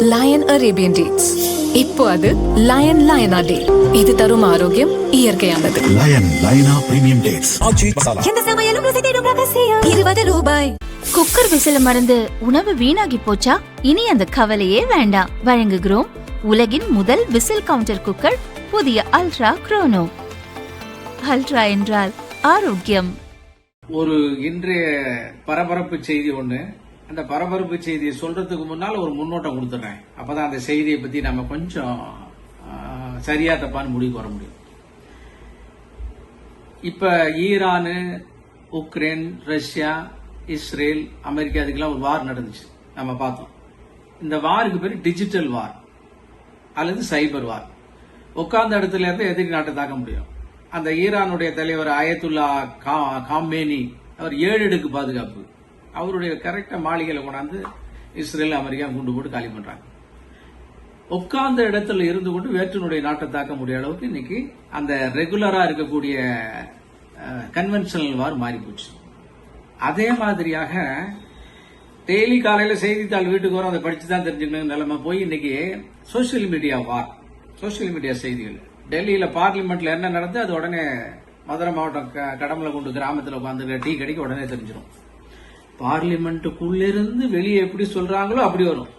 Line Arabian dates. இப்போ அது line லயனா டே. இது தரும் ஆரோக்கியம் இயற்கையானது. லயன் லயனா பிரீமியம் டேட்ஸ். எந்த சமையலும் ருசி தேடும் ரகசியம். 20 ரூபாய். குக்கர் விசில மறந்து உணவு வீணாகி போச்சா? இனி அந்த கவலையே வேண்டாம். வழங்குகிறோம் உலகின் முதல் விசில் கவுண்டர் குக்கர், புதிய அல்ட்ரா குரோனோ. அல்ட்ரா என்றால் ஆரோக்கியம். ஒரு இன்றைய பரபரப்பு செய்தி ஒண்ணு. அந்த பரபரப்பு செய்தியை சொல்றதுக்கு முன்னால் ஒரு முன்னோட்டம் கொடுத்துறேன். அப்பதான் அந்த செய்தியை பத்தி நம்ம கொஞ்சம் சரியா தப்பான்னு முடிவுக்கு வர முடியும். இப்ப Iran, Ukraine, Russia, Israel, America இதுக்கெல்லாம் ஒரு வார் நடந்துச்சு, நம்ம பார்த்தோம். இந்த வாருக்கு பேர் டிஜிட்டல் வார் அல்லது சைபர் வார். உட்கார்ந்த இடத்துல இருந்து எதிரி நாட்டை தாக்க முடியும். அந்த ஈரானுடைய தலைவர் அயத்துல்லா காமேனி, அவர் 7 அடுக்கு பாதுகாப்பு, அவருடைய கரெக்டா மாளிகையில கொண்டாந்து இஸ்ரேல், அமெரிக்கா குண்டு போட்டு காலி பண்றாங்க. உட்கார்ந்த இடத்துல இருந்து கொண்டு வேற்றினுடைய நாட்டை தாக்க முடிய அளவுக்கு இன்னைக்கு அந்த ரெகுலரா இருக்கக்கூடிய கன்வென்ஷனல் வார் மாறி போச்சு. அதே மாதிரியாக டெய்லி காலையில செய்தித்தாள் வீட்டுக்கு வரும், அதை படிச்சுதான் தெரிஞ்சுக்கணும் நிலைமை போய் இன்னைக்கு சோசியல் மீடியா வார், சோசியல் மீடியா செய்திகள். டெல்லியில பார்லிமெண்ட்ல என்ன நடந்து அது உடனே மதுரை மாவட்டம் கடமலைக்குண்டு கிராமத்தில் உட்காந்து டீ கடைக்கு உடனே தெரிஞ்சிடும். பார்லிமெண்ட்டுக்குள்ள இருந்து வெளியே எப்படி சொல்றாங்களோ அப்படி வரும்.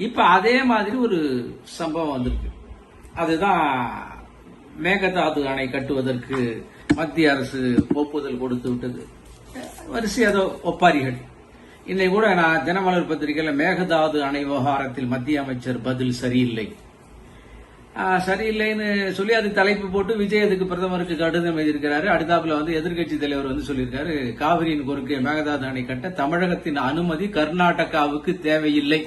இப்ப அதே மாதிரி ஒரு சம்பவம் வந்திருக்கு. அதுதான் மேகதாது அணை கட்டுவதற்கு மத்திய அரசு ஒப்புதல் கொடுத்து விட்டது. வரிசையாக ஒப்பாரிகள். இன்னைக்கு கூட நான் தினமலர் பத்திரிகையில மேகதாது அணை விவகாரத்தில் மத்திய அமைச்சர் பதில் சரியில்லைன்னு சொல்லி அது தலைப்பு போட்டு விஜய் அதுக்கு பிரதமருக்கு கடிதம் எழுதியிருக்கிறாரு. அடுத்தாப்புல எதிர்க்கட்சி தலைவர் சொல்லியிருக்காரு, காவிரியின் குறுக்கே மேகதாது அணை கட்ட தமிழகத்தின் அனுமதி கர்நாடகாவுக்கு தேவையில்லை.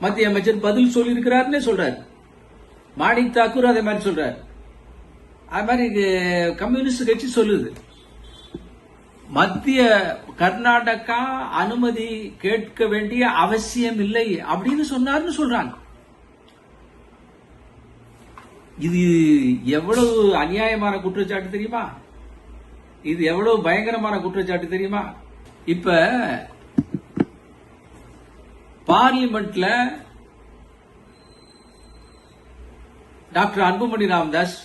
மத்திய அமைச்சர் பதில் சொல்லியிருக்கிறாருன்னே சொல்றாரு. மாணிக் தாக்கூர் அதே மாதிரி சொல்றாரு. அது மாதிரி கம்யூனிஸ்ட் கட்சி சொல்லுது, மத்திய கர்நாடகா அனுமதி கேட்க வேண்டிய அவசியம் இல்லை அப்படின்னு சொன்னார்னு சொல்றாங்க. இது எவ்வளவு அநியாயமான குற்றச்சாட்டு தெரியுமா? இது எவ்வளவு பயங்கரமான குற்றச்சாட்டு தெரியுமா? இப்ப பார்லிமெண்ட்ல டாக்டர் அன்புமணி ராமதாஸ்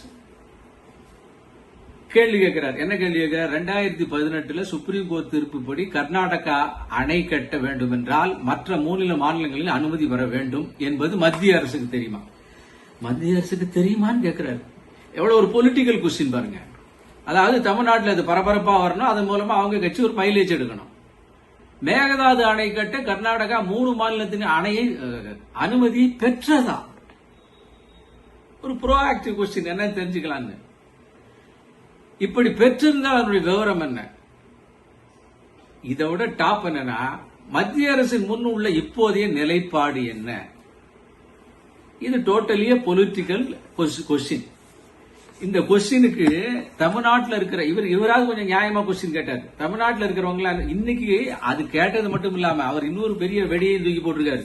கேள்வி கேட்கிறார். என்ன கேள்வி கேட்கிறார்? 2018 சுப்ரீம் கோர்ட் தீர்ப்புப்படி கர்நாடகா அணை கட்ட வேண்டும் என்றால் மற்ற 3 மாநிலங்களில் அனுமதி பெற வேண்டும் என்பது மத்திய அரசுக்கு தெரியுமா? மத்திய அரசுக்கு தெரியுமான்னு கேட்கிறாரு. எவ்வளவு ஒரு பொலிட்டிக்கல் கொஸ்டின் பாருங்க. அதாவது தமிழ்நாட்டில் அது பரபரப்பா வரணும், அதன் மூலமா அவங்க கட்சி ஒரு மைலேஜ் எடுக்கணும். மேகதாது அணை கட்ட கர்நாடகா 3 மாநிலத்தின் அணையை அனுமதி பெற்றதா? ஒரு ப்ரோஆக்டிவ் கொஸ்டின், என்ன தெரிஞ்சுக்கலான்னு. இப்படி பெற்றிருந்தால் அதனுடைய விவரம் என்ன? இதை விட டாப் என்னன்னா, மத்திய அரசின் முன் உள்ள இப்போதைய நிலைப்பாடு என்ன? இது டோட்டலியே பொலிட்டிக்கல் கொஸ்டின். இந்த கொஸ்டினுக்கு தமிழ்நாட்டில் இருக்கிற இவராவது கொஞ்சம் நியாயமா கொஸ்டின் கேட்டார். தமிழ்நாட்டில் இருக்கிறவங்கள இன்னைக்கு அது கேட்டது மட்டும் இல்லாம அவர் இன்னொரு பெரிய வெடியை தூக்கி போட்டிருக்காரு.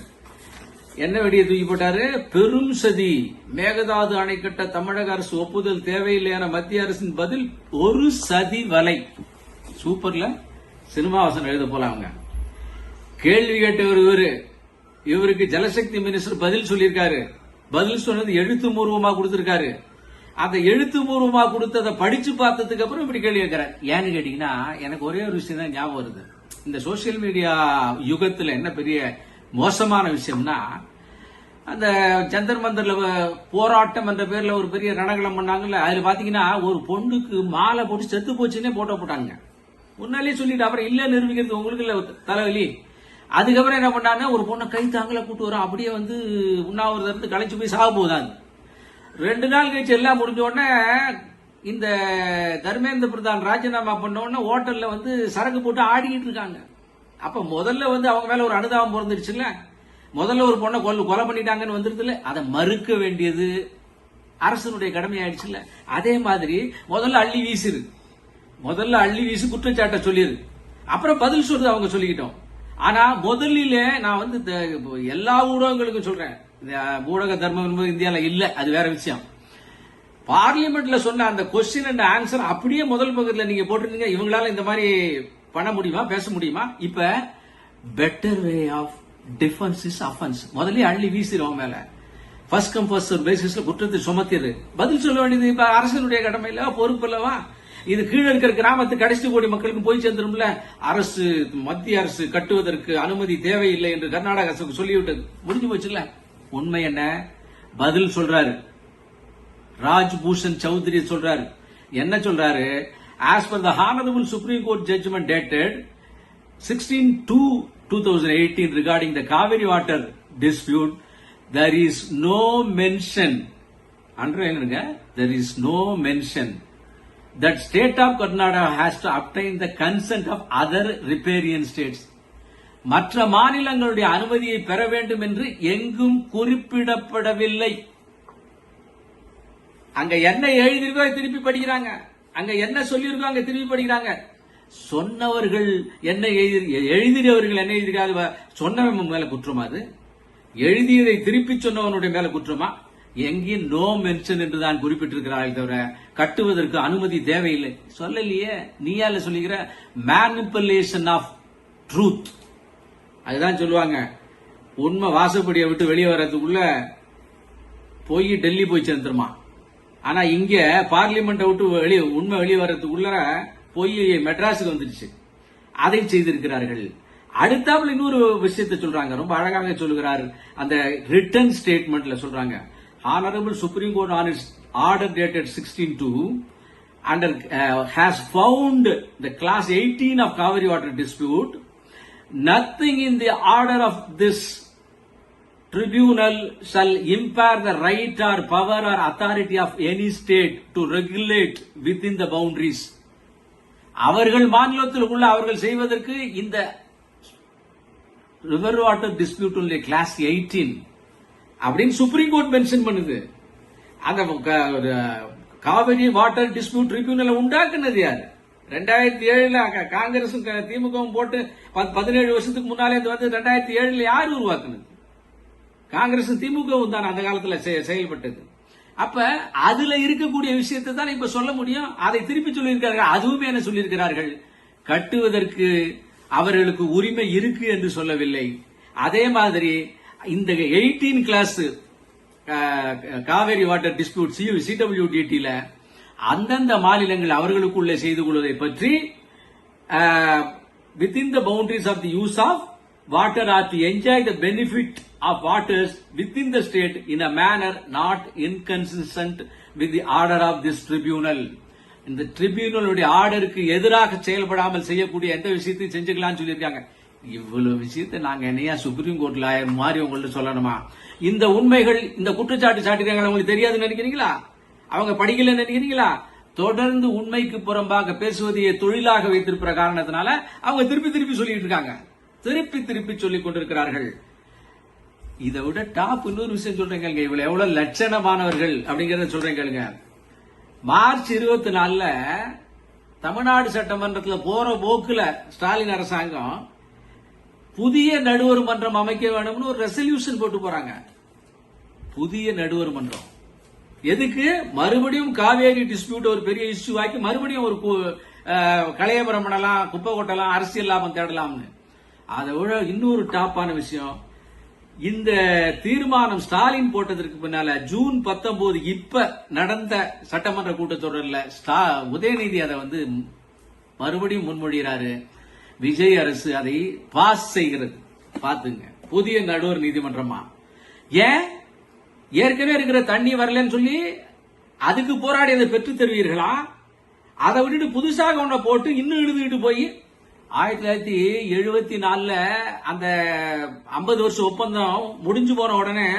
என்ன வெடியை தூக்கி போட்டாரு? பெரும் சதி, மேகதாது அணை கட்ட தமிழக அரசு ஒப்புதல் தேவையில்லையான மத்திய அரசின் பதில் ஒரு சதி வலை. சூப்பர்ல சினிமாவசனம் எழுத போல அவங்க. கேள்வி கேட்டவர் இவருக்கு ஜலசக்தி மினிஸ்டர் பதில் சொல்லியிருக்காரு. பதில் சொன்னது எழுத்துப்பூர்வமா கொடுத்திருக்காரு. அந்த எழுத்துப்பூர்வமா கொடுத்ததை படிச்சு பார்த்ததுக்கு அப்புறம் இப்படி கேள்வி கேட்கிறார். ஏன்னு கேட்டீங்கன்னா, எனக்கு ஒரே ஒரு விஷயம் தான் ஞாபகம் வருது. இந்த சோசியல் மீடியா யுகத்துல என்ன பெரிய மோசமான விஷயம்னா, அந்த ஜந்தர் மந்தர்ல போராட்டம் என்ற பேர்ல ஒரு பெரிய ரணகலம் பண்ணாங்கல்ல, அதுல பாத்தீங்கன்னா ஒரு பொண்ணுக்கு மாலை போட்டு செத்து போச்சுன்னே போட்டோ போட்டாங்க. முன்னாலே சொல்லிட்டு அப்புறம் இல்ல நிரூபிக்கிறது உங்களுக்கு இல்ல தலைவலி. அதுக்கப்புறம் என்ன பண்ணாங்க, ஒரு பொண்ணை கை தாங்கல கூட்டு வரோம், அப்படியே உண்ணாவிரதம் இருந்து களைச்சு போய் சாக போகுதாங்க. 2 நாள் கழிச்சு எல்லாம் முடிஞ்ச உடனே இந்த தர்மேந்திர பிரதான் ராஜினாமா பண்ண உடனே ஹோட்டல்ல சரக்கு போட்டு ஆடிக்கிட்டு இருக்காங்க. அப்ப முதல்ல அவங்க மேல ஒரு அனுதாபம் பிறந்துருச்சுல்ல, முதல்ல ஒரு பொண்ணை கொலை பண்ணிட்டாங்கன்னு வந்துருதுல, அதை மறுக்க வேண்டியது அரசனுடைய கடமை ஆயிடுச்சுல்ல. அதே மாதிரி முதல்ல அள்ளி வீசு குற்றச்சாட்டை சொல்லிடு, அப்புறம் பதில் சொல்றது அவங்க சொல்லிக்கிட்டோம். ஆனா முதலிலே நான் எல்லா ஊடகங்களுக்கும் சொல்றேன், ஊடக தர்மம் என்பது இந்தியாவில் இல்ல, அது வேற விஷயம். பார்லிமெண்ட்ல சொன்ன அந்த கொஸ்டின் அண்ட் ஆன்சர் அப்படியே முதல் பக்கத்துல நீங்க போட்டிருந்தீங்க. இவங்களால இந்த மாதிரி பண்ண முடியுமா, பேச முடியுமா? இப்ப better way of defence is offence. முதல்ல அள்ளி வீசிடுவோம் மேல. ஃபர்ஸ்ட் கம் ஃபர்ஸ்ட் சர்வ் பேசிஸ்ல குற்றத்தை சுமத்திடு. பதில் சொல்ல வேண்டியது இப்ப அரசனுடைய கடமை இல்ல, பொறுப்பு இல்லவா? இது கீழே இருக்கிற கிராமத்து கடைசி கோடி மக்களுக்கு போய் சேர்ந்துரும்ல. அரசு, மத்திய அரசு கட்டுவதற்கு அனுமதி தேவையில்லை என்று கர்நாடக அரசுக்கு சொல்லிவிட்டது. முடிஞ்சு போச்சுல்ல. உண்மை என்ன? பதில் சொல்றாரு ராஜ்பூஷன் சௌத்ரி. சொல்றாரு என்ன சொல்றாரு? As per the honourable supreme court judgment dated 16/2/2018 regarding the Kaveri water dispute, there is no mention, underline, there is no mention that state of Karnataka has to obtain the consent of other riparian states. மற்ற மாநிலங்களுடைய அனுமதியை பெற வேண்டும் என்று எங்கும் குறிப்பிடப்படவில்லை. அங்க என்ன எழுதியிருக்கோ திருப்பி படிக்கிறாங்க, அங்க என்ன சொல்லியிருக்கோ அங்க திருப்பி படிக்கிறாங்க. சொன்னவர்கள் என்ன எழுதியவர்கள் என்ன எழுதியிருக்காது? சொன்னவன் மேல குற்றமா? அது எழுதியதை திருப்பி சொன்னவனுடைய மேல குற்றமா? எங்கேயும் நோ மென்ஷன் என்று தான் குறிப்பிட்டிருக்கிறார்கள் தவிர கட்டுவதற்கு அனுமதி தேவையில்லை சொல்லலையே. நீயால சொல்லிக்கிற மேனிபுலேஷன் ஆஃப் ட்ரூத். அதுதான் சொல்லுவாங்க, உண்மை வாசப்படியை விட்டு வெளியே வர்றதுக்குள்ள போய் டெல்லி போய் சேர்ந்துருமா. ஆனா இங்க பார்லிமெண்ட்டை விட்டு உண்மை வெளியே வர்றதுக்குள்ள போய் மெட்ராஸுக்கு வந்துருச்சு. அதை செய்திருக்கிறார்கள். அடுத்தாப்புல இன்னொரு விஷயத்தை சொல்றாங்க, ரொம்ப அழகாக சொல்லுகிறார். அந்த ரிட்டன் ஸ்டேட்மெண்ட்ல சொல்றாங்க, Honorable Supreme Court on its order dated 16/2 has found the class 18 of Kaveri water dispute. Nothing in the order of this tribunal shall impair the right or power or authority of any state to regulate within the boundaries. அவர்கள் மாநிலத்தில் உள்ள அவர்கள் செய்வதற்கு இந்த river water dispute உள்ள class 18 அப்படின்னு supreme court mention பண்ணுது. அந்த காவிரி வாட்டர் டிஸ்பியூட் ட்ரிபியூனல் உண்டாக்குனது யாரு? 2007 காங்கிரசும் திமுகவும் போட்டு 17 வருஷத்துக்கு முன்னாலே வந்து 2007 யார் உருவாக்குனது? காங்கிரசும் திமுகவும் தான் அந்த காலத்தில் செயல்பட்டது. அப்ப அதுல இருக்கக்கூடிய விஷயத்தை தான் இப்ப சொல்ல முடியும். அதை திருப்பி சொல்லியிருக்கிறார்கள். அதுவுமே என்ன சொல்லியிருக்கிறார்கள்? கட்டுவதற்கு அவர்களுக்கு உரிமை இருக்கு என்று சொல்லவில்லை. அதே மாதிரி இந்த 18 clause Kaveri water dispute CWDT அந்தந்த மாநிலங்கள் அவர்களுக்குள்ளே செய்து கொள்வதை பற்றி within the boundaries of the use of water are to enjoy the benefit of waters within the state in a manner not inconsistent with the order of this tribunal. இந்த ட்ரிபியூனலுடைய ஆர்டருக்கு எதிராக செயல்படாமல் செய்யக்கூடிய எந்த விஷயத்தையும் செஞ்சுக்கலாம்னு சொல்லியிருக்காங்க. இவ்வளவு விஷயத்தை நாங்க என்னையா சுப்ரீம் கோர்ட் லாயர் மாதிரி உங்கள்ட்ட சொல்லணுமா? இந்த உண்மைகள், இந்த குற்றச்சாட்டு சாட்டிருக்காங்க, உங்களுக்கு தெரியாதுன்னு நினைக்கிறீங்களா? அவங்க படிக்கல நினைக்கிறீங்களா? தொடர்ந்து உண்மைக்கு புறம்பாக பேசுவதையே தொழிலாக வைத்திருக்கிற காரணத்தினால அவங்க திருப்பி திருப்பி சொல்லிட்டு இருக்காங்க, திருப்பி திருப்பி சொல்லிக் கொண்டிருக்கிறார்கள். இதை விட டாப் இன்னொரு விஷயம் சொல்றேன் கேளுங்க. இவ்வளவு எவ்வளவு லட்சணமானவர்கள் அப்படிங்கறத சொல்றேன் கேளுங்க. மார்ச் 24 தமிழ்நாடு சட்டமன்றத்தில் போற போக்குல ஸ்டாலின் அரசாங்கம் புதிய நடுவர் மன்றம் அமைக்க வேண்டும்னு ஒரு ரெசல்யூஷன் போட்டு போறாங்க. புதிய நடுவர் மன்றம் எதுக்கு? மறுபடியும் காவேரி டிஸ்பியூட் ஒரு பெரிய இஷ்யூ ஆக்கி மறுபடியும் ஒரு கலையபுரம் பண்ணலாம், குப்பை கொட்டலாம், அரசியல் லாபம் தேடலாம்னு. அதை விட இன்னொரு டாப்பான விஷயம், இந்த தீர்மானம் ஸ்டாலின் போட்டதற்கு பின்னால ஜூன் 19 இப்ப நடந்த சட்டமன்ற கூட்டத்தொடரில் உதயநிதி அதை வந்து மறுபடியும் முன்மொழிகிறாரு. விஜய் அரசு அதை பாஸ் செய்கிறது. பாத்துங்க, புதிய நடுவர் நீதிமன்றமா? ஏன் ஏற்கனவே இருக்கிற தண்ணி வரலன்னு சொல்லி அதுக்கு போராடி அதை பெற்று தருவீர்களா? அதை விட்டுட்டு புதுசாக ஒன்றை போட்டு இன்னும் எழுதிட்டு போய் 1974 அந்த 50 வருஷ ஒப்பந்தம் முடிஞ்சு போன உடனே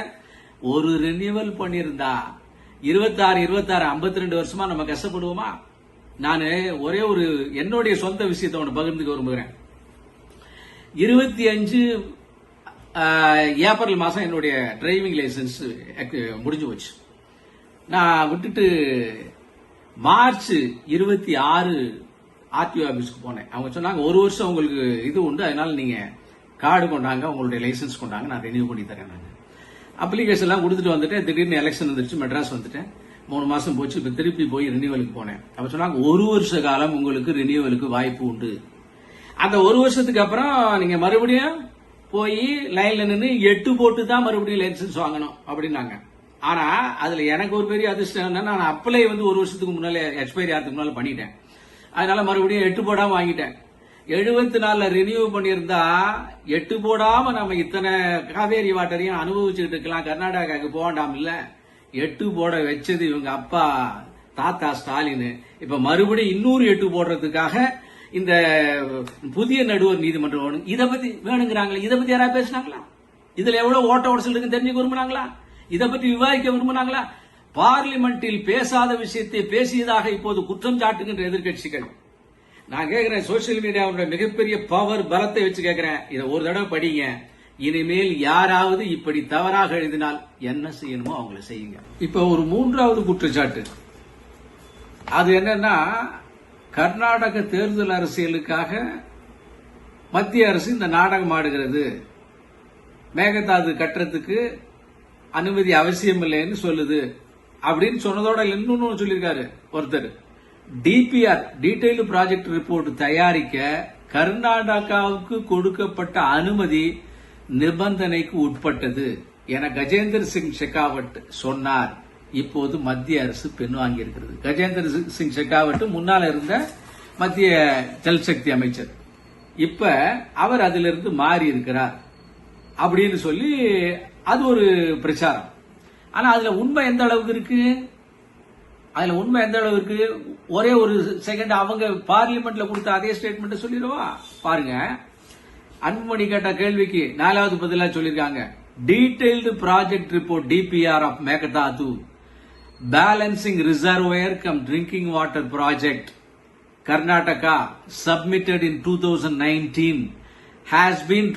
ஒரு ரினியூவல் பண்ணியிருந்தா 26, 52 வருஷமா நம்ம கஷ்டப்படுவோமா? நான் ஒரே ஒரு என்னுடைய சொந்த விஷயத்தை ஒன்று பகிர்ந்துக்க விரும்புகிறேன். 25 ஏப்ரல் மாசம் என்னுடைய டிரைவிங் லைசன்ஸ் முடிஞ்சு போச்சு. நான் விட்டுட்டு மார்ச் 26 ஆர்டிஓ ஆபீஸ்க்கு போனேன். அவங்க சொன்னாங்க, 1 வருஷம் உங்களுக்கு இது உண்டு, அதனால நீங்க கார்டு கொண்டாங்க, உங்களுடைய லைசன்ஸ் கொண்டாங்க, நான் ரெனியூ பண்ணி தரேன். நான் அப்ளிகேஷன் எல்லாம் கொடுத்துட்டு வந்துட்டேன். திடீர்னு எலெக்ஷன் வந்துருச்சு, மெட்ராஸ் வந்துட்டேன். 3 மாசம் போச்சு. இப்ப திருப்பி போய் ரினியூவலுக்கு போனேன். அப்ப சொன்னாங்க, 1 வருஷ காலம் உங்களுக்கு ரினியூவலுக்கு வாய்ப்பு உண்டு. அந்த 1 வருஷத்துக்கு அப்புறம் நீங்க மறுபடியும் போய் லைன்ல நின்று 8 போட்டு தான் மறுபடியும் லைசன்ஸ் வாங்கணும் அப்படின்னாங்க. ஆனா அதுல எனக்கு ஒரு பெரிய அதிர்ஷ்டம் என்னன்னா, நான் அப்ளை வந்து 1 வருஷத்துக்கு முன்னால எக்ஸ்பைரி ஆகிறதுக்கு முன்னால பண்ணிட்டேன். அதனால மறுபடியும் 8 போடாம வாங்கிட்டேன். 74 ரினியூ பண்ணியிருந்தா 8 போடாம நம்ம இத்தனை காவேரி வாட்டரையும் அனுபவிச்சுட்டு இருக்கலாம், கர்நாடகாவுக்கு போகண்டாம் இல்ல. 8 போட வச்சது இவங்க அப்பா தாத்தா ஸ்டாலின். இப்ப மறுபடியும் இன்னொரு 8 போடுறதுக்காக இந்த புதிய நடுவர் நீதிமன்றம் வேணும். இதை பத்தி வேணுங்கிறாங்களா? இதை பத்தி யாராவது பேசினாங்களா? இதுல எவ்வளவு ஓட்ட உடசல் இருக்கு தெரிஞ்சுக்க விரும்பினாங்களா? இதை பற்றி விவாதிக்க விரும்பினாங்களா? பார்லிமெண்டில் பேசாத விஷயத்தை பேசியதாக இப்போது குற்றம் சாட்டுகின்ற எதிர்கட்சிகள். நான் கேட்கிறேன், சோசியல் மீடியாவுடைய மிகப்பெரிய பவர் பலத்தை வச்சு கேட்கிறேன், இதை ஒரு தடவை படிங்க. இனிமேல் யாராவது இப்படி தவறாக எழுதினால் என்ன செய்யணுமோ அவங்களை செய்யுங்க. இப்ப ஒரு 3வது குற்றச்சாட்டு, அது என்னன்னா, கர்நாடக தேர்தல் அரசியலுக்காக மத்திய அரசு இந்த நாடகம் ஆடுகிறது, மேகதாது கட்டுறதுக்கு அனுமதி அவசியம் இல்லைன்னு சொல்லுது அப்படின்னு சொன்னதோட இன்னொன்னு சொல்லியிருக்காரு ஒருத்தர். டிபிஆர் டீடைல்டு ப்ராஜெக்ட் ரிப்போர்ட் தயாரிக்க கர்நாடகாவுக்கு கொடுக்கப்பட்ட அனுமதி நிபந்தனைக்கு உட்பட்டது என கஜேந்திர சிங் ஷெகாவத் சொன்னார். இப்போது மத்திய அரசு பின்வாங்கி இருக்கிறது. கஜேந்திர சிங் ஷெகாவத் முன்னால இருந்த மத்திய ஜல்சக்தி அமைச்சர், இப்ப அவர் அதிலிருந்து மாறி இருக்கிறார் அப்படின்னு சொல்லி அது ஒரு பிரச்சாரம். ஆனா அதுல உண்மை எந்த அளவுக்கு இருக்கு? ஒரே ஒரு செகண்ட் அவங்க பார்லிமெண்ட்ல கொடுத்த அதே ஸ்டேட்மெண்ட் சொல்லிடுவா பாருங்க. அன்புமணி கேட்ட கேள்விக்கு 4வது பதிலா சொல்லிருக்காங்க, detailed project report DPR of Mekedatu balancing reservoir cum drinking water project Karnataka submitted in 2019 has been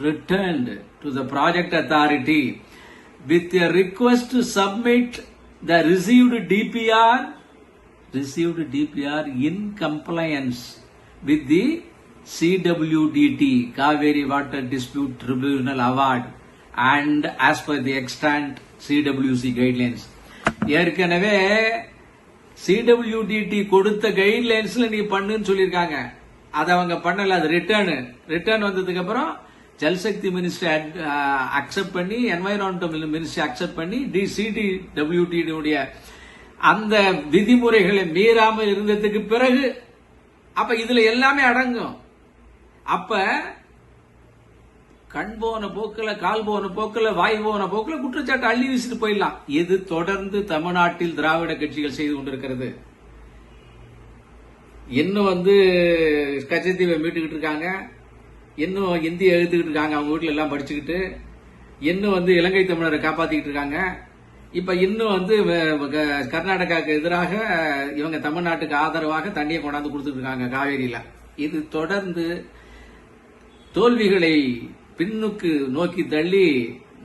returned to the project authority with a request to submit the received DPR in compliance with the CWDT Kaveri Water Dispute Tribunal Award and as per the extant CWC guidelines. ஏற்கனவே CWDT கொடுத்த கைட்லைன்ஸ்ல நீ பண்ணுன்னு சொல்லியிருக்காங்க, அதை அவங்க பண்ணல. அது return வந்ததுக்கு அப்புறம் ஜல்சக்தி மினிஸ்ட்ரி அக்செப்ட் பண்ணி, என்வைரான்மெண்டல் மினிஸ்ட்ரி அக்செப்ட் பண்ணி, CWDT அந்த விதிமுறைகளை மீறாமல் இருந்ததுக்கு பிறகு அப்ப இதுல எல்லாமே அடங்கும். அப்ப கண் போன போக்குல, கால் போன போக்குல, வாய் போன போக்குல குற்றச்சாட்டு அள்ளி வீசிட்டு போயிடலாம். இது தொடர்ந்து தமிழ்நாட்டில் திராவிட கட்சிகள் செய்து கொண்டிருக்கிறது. இன்னும் கச்சத்தீவை மீட்டுக்கிட்டு இருக்காங்க, இன்னும் இந்திய எழுத்துக்கிட்டு இருக்காங்க, அவங்க வீட்டுல எல்லாம் படிச்சுக்கிட்டு, இன்னும் இலங்கை தமிழரை காப்பாத்திக்கிட்டு இருக்காங்க. இப்ப இன்னும் கர்நாடகாவுக்கு எதிராக இவங்க தமிழ்நாட்டுக்கு ஆதரவாக தண்ணியை கொண்டாந்து கொடுத்துட்டு இருக்காங்க காவேரியில. இது தொடர்ந்து தோல்விகளை பின்னுக்கு நோக்கி தள்ளி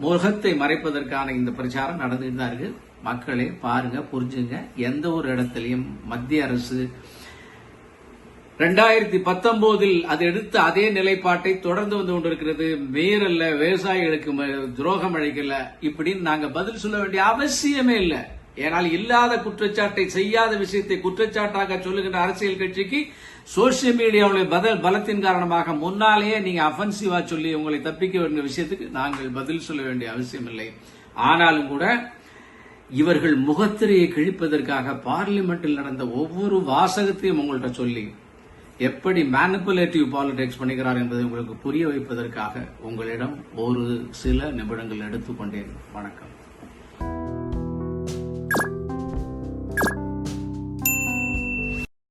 முகத்தை மறைப்பதற்கான இந்த பிரச்சாரம் நடந்துட்டு தான் இருக்கு. மக்களே பாருங்க, புரிஞ்சுங்க. எந்த ஒரு இடத்திலையும் மத்திய அரசு 2019 அது எடுத்த அதே நிலைப்பாட்டை தொடர்ந்து வந்து கொண்டிருக்கிறது. மீறல்ல, விவசாயிகளுக்கு துரோகம் அழைக்கல, இப்படின்னு நாங்க பதில் சொல்ல வேண்டிய அவசியமே இல்லை. ஏனால் இல்லாத குற்றச்சாட்டை, செய்யாத விஷயத்தை குற்றச்சாட்டாக சொல்லுகின்ற அரசியல் கட்சிக்கு சோசியல் மீடியாவுடைய பலத்தின் காரணமாக முன்னாலேயே நீங்க அஃபென்சிவா சொல்லி உங்களை தப்பிக்க வேண்டிய விஷயத்துக்கு நாங்கள் பதில் சொல்ல வேண்டிய அவசியம் இல்லை. ஆனாலும் கூட இவர்கள் முகத்திரையை கிழிப்பதற்காக பார்லிமெண்டில் நடந்த ஒவ்வொரு வாசகத்தையும் உங்கள்கிட்ட சொல்லி எப்படி மேனிபுலேட்டிவ் பாலிடிக்ஸ் பண்ணுகிறார் என்பதை உங்களுக்கு புரிய வைப்பதற்காக உங்களிடம் ஒரு சில நிமிடங்கள் எடுத்துக்கொண்டேன். வணக்கம்.